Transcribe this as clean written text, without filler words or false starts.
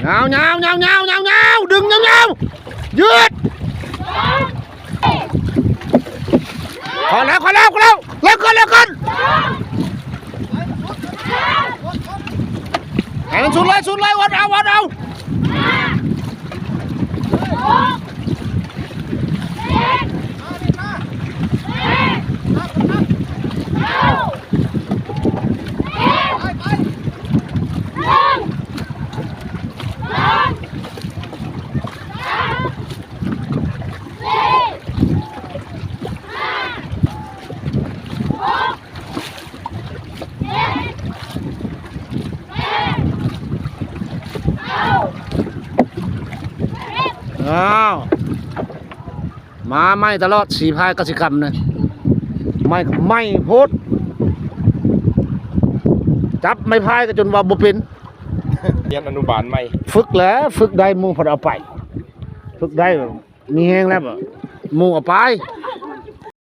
เงาดึงเงายืดขอแล้วแล้วกันให้มันสุดเลยวัดเอามาไม่ตลอดสีพายกสิกรรมนะไม่โพดจับไม่พายก็จนว่าบ่เป็นเรียนอนุบาลใหม่ฝึกได้มูพอเอาไปฝึกได้มีแห้งแล้วมูเอาไป